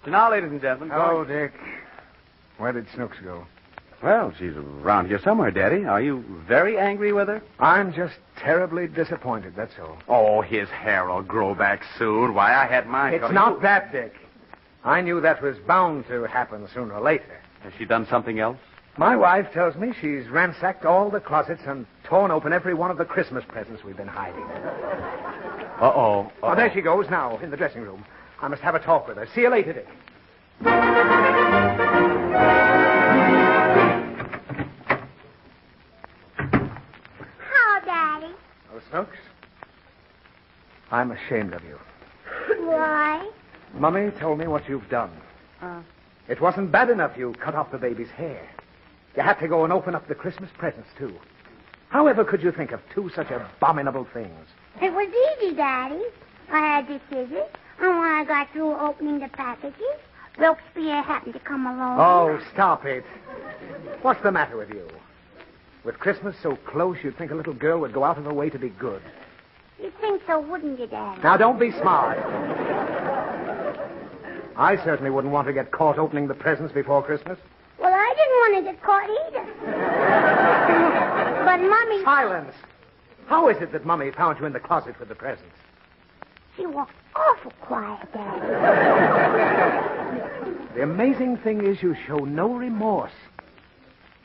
Now, ladies and gentlemen. Oh, Dick. Where did Snooks go? Well, she's around here somewhere, Daddy. Are you very angry with her? I'm just terribly disappointed, that's all. Oh, his hair will grow back soon. Why, I had mine. It's not that, Dick. I knew that was bound to happen sooner or later. Has she done something else? My wife tells me she's ransacked all the closets and torn open every one of the Christmas presents we've been hiding. Uh-oh. Oh, there she goes now, in the dressing room. I must have a talk with her. See you later, Dick. Hello, Daddy. Oh, Snooks? I'm ashamed of you. Why? Mummy told me what you've done. It wasn't bad enough you cut off the baby's hair. You had to go and open up the Christmas presents, too. However could you think of two such abominable things? It was easy, Daddy. I had the scissors, and when I got through opening the packages, Robespierre happened to come along. Oh, stop it. What's the matter with you? With Christmas so close, you'd think a little girl would go out of her way to be good. You'd think so, wouldn't you, Daddy? Now, don't be smart. I certainly wouldn't want to get caught opening the presents before Christmas. Well, I didn't want to get caught either. But Mummy... Silence. How is it that Mummy found you in the closet with the presents? She was awful quiet, Daddy. The amazing thing is you show no remorse.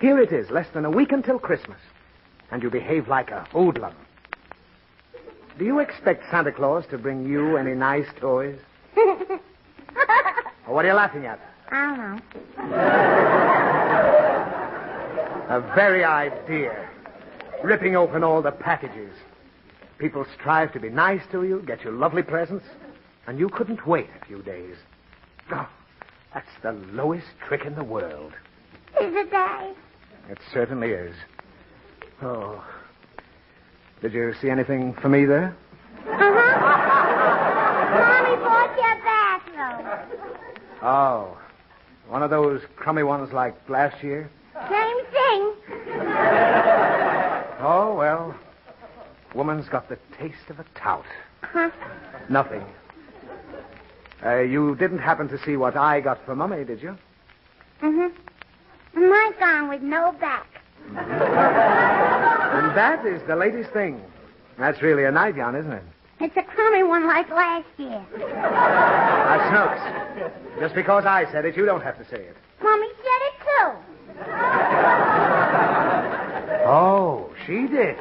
Here it is, less than a week until Christmas, and you behave like a hoodlum. Do you expect Santa Claus to bring you any nice toys? Or what are you laughing at? I don't know. The very idea. Ripping open all the packages. People strive to be nice to you, get you lovely presents, and you couldn't wait a few days. Oh, that's the lowest trick in the world. Is it, Daddy? It certainly is. Oh. Did you see anything for me there? Mommy bought you a bathrobe. Oh. One of those crummy ones like last year? Same thing. Oh, well. Woman's got the taste of a tout. Huh? Nothing. You didn't happen to see what I got for Mummy, did you? Mm-hmm. My gown with no back. And that is the latest thing. That's really a nightgown, isn't it? It's a crummy one like last year. Snooks. Just because I said it, you don't have to say it. Mommy said it, too. Oh, she did.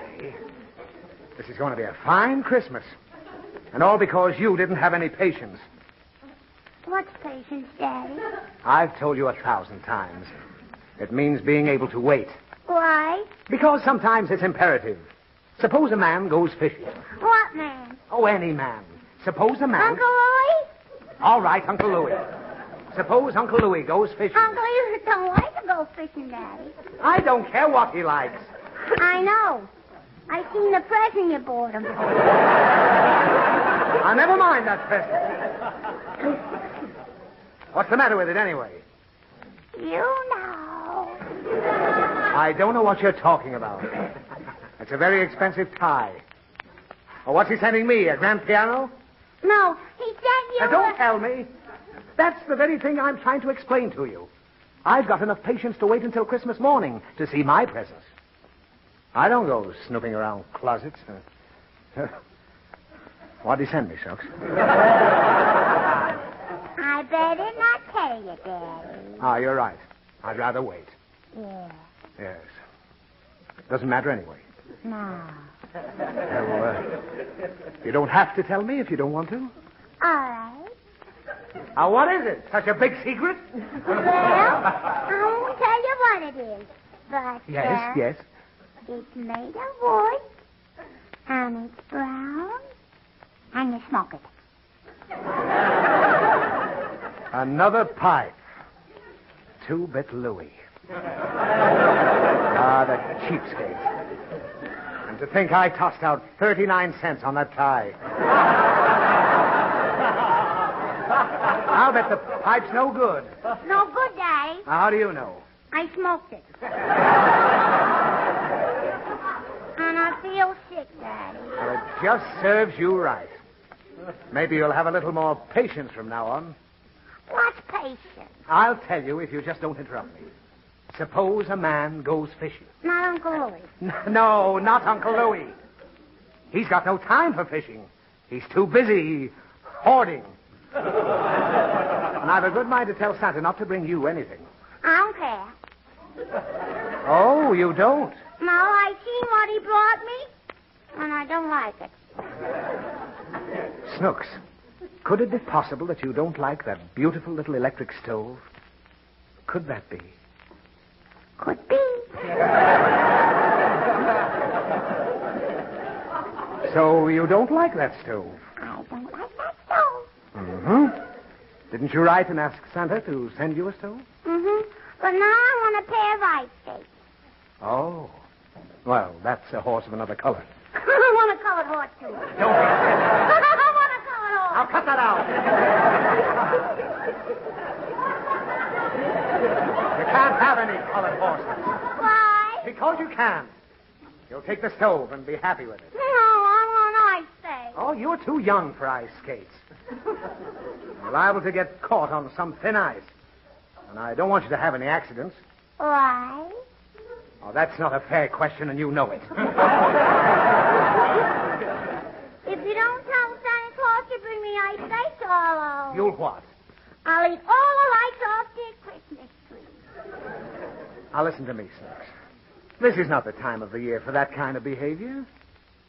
This is going to be a fine Christmas. And all because you didn't have any patience. What's patience, Daddy? I've told you 1,000 times. It means being able to wait. Why? Because sometimes it's imperative. Suppose a man goes fishing. What man? Oh, any man. Suppose a man... Uncle Louie? All right, Uncle Louie. Suppose Uncle Louie goes fishing. Uncle Louie don't like to go fishing, Daddy. I don't care what he likes. I know. I seen the present you bought him. Now, never mind that present. What's the matter with it, anyway? You know. I don't know what you're talking about. It's a very expensive tie. Oh, what's he sending me, a grand piano? No, he sent you... Now, don't tell me. That's the very thing I'm trying to explain to you. I've got enough patience to wait until Christmas morning to see my presents. I don't go snooping around closets. What'd he send me, Snooks? I better not tell you, Daddy. Ah, you're right. I'd rather wait. Yeah. Yes. Doesn't matter anyway. No. You don't have to tell me if you don't want to. All right. What is it? Such a big secret? Well, I won't tell you what it is. But, Yes. It's made of wood, and it's brown, and you smoke it. Another pipe. 2-bit Louie. Ah, the cheapskate. And to think I tossed out 39 cents on that tie. I'll bet the pipe's no good. No good, Daddy. How do you know? I smoked it. And I feel sick, Daddy. Well, it just serves you right. Maybe you'll have a little more patience from now on. What's patience? I'll tell you if you just don't interrupt me. Suppose a man goes fishing. Not Uncle Louie. No, not Uncle Louie. He's got no time for fishing. He's too busy hoarding. And I've a good mind to tell Santa not to bring you anything. I don't care. Oh, you don't? No, I seen what he brought me, and I don't like it. Snooks, could it be possible that you don't like that beautiful little electric stove? Could that be? Could be. So you don't like that stove? I don't like that stove. Mm-hmm. Didn't you write and ask Santa to send you a stove? Mm-hmm. But now I want a pair of ice skates. Oh. Well, that's a horse of another color. I want a colored horse, too. Don't be I want a colored horse. Now cut that out. You can't have any colored horses. Why? Because you can't. You'll take the stove and be happy with it. No, I want ice skates. Oh, you're too young for ice skates. You're liable to get caught on some thin ice. And I don't want you to have any accidents. Why? Oh, that's not a fair question, and you know it. If you don't tell Santa Claus to bring me ice skates, You'll what? I'll eat all the lights off the Christmas tree. Now, listen to me, Snooks. This is not the time of the year for that kind of behavior.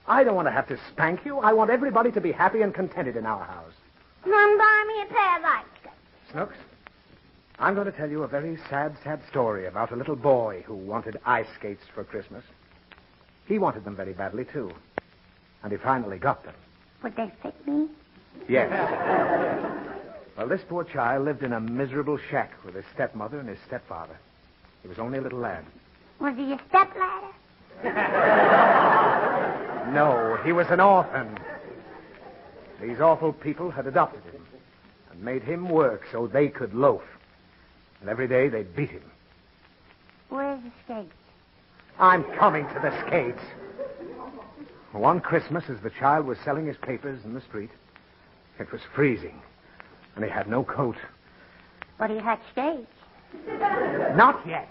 I don't want to have to spank you. I want everybody to be happy and contented in our house. Then buy me a pair of ice skates. Snooks, I'm going to tell you a very sad, sad story about a little boy who wanted ice skates for Christmas. He wanted them very badly, too. And he finally got them. Would they fit me? Yes. Well, this poor child lived in a miserable shack with his stepmother and his stepfather. He was only a little lad. Was he a stepladder? No, he was an orphan. These awful people had adopted him and made him work so they could loaf. And every day they beat him. Where's the skates? I'm coming to the skates. One Christmas, as the child was selling his papers in the street, it was freezing, and he had no coat. But he had skates. Not yet.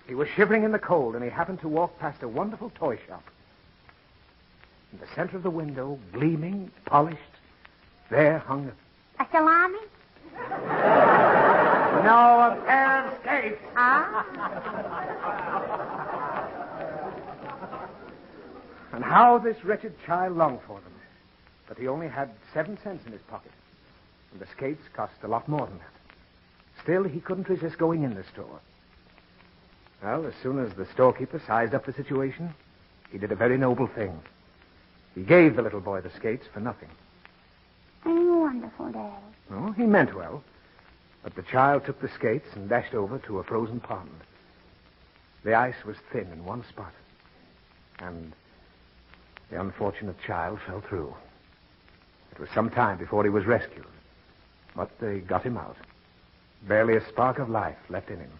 He was shivering in the cold, and he happened to walk past a wonderful toy shop. In the center of the window, gleaming, polished, there hung A salami? No, a pair of skates. Huh? And how this wretched child longed for them. But he only had 7 cents in his pocket. And the skates cost a lot more than that. Still, he couldn't resist going in the store. Well, as soon as the storekeeper sized up the situation, he did a very noble thing. He gave the little boy the skates for nothing. Ain't you wonderful, Daddy? Oh, he meant well. But the child took the skates and dashed over to a frozen pond. The ice was thin in one spot. And the unfortunate child fell through. It was some time before he was rescued. But they got him out. Barely a spark of life left in him.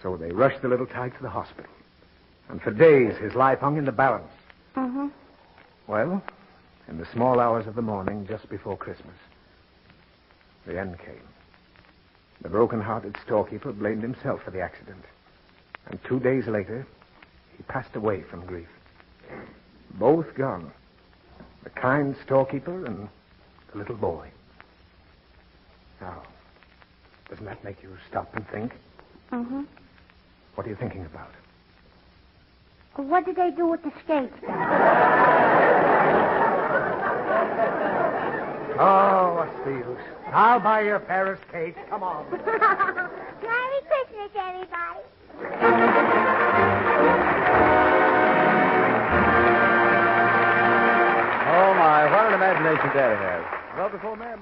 So they rushed the little tyke to the hospital. And for days his life hung in the balance. Mm-hmm. Well, in the small hours of the morning, just before Christmas, the end came. The broken-hearted storekeeper blamed himself for the accident. And 2 days later, he passed away from grief. Both gone. The kind storekeeper and the little boy. Now, doesn't that make you stop and think? Mm-hmm. What are you thinking about? What did they do with the skates? Oh, what's the use? I'll buy you a pair of skates. Come on. Merry Christmas, everybody. Oh, my, what an imagination Daddy has. Well, before Mary...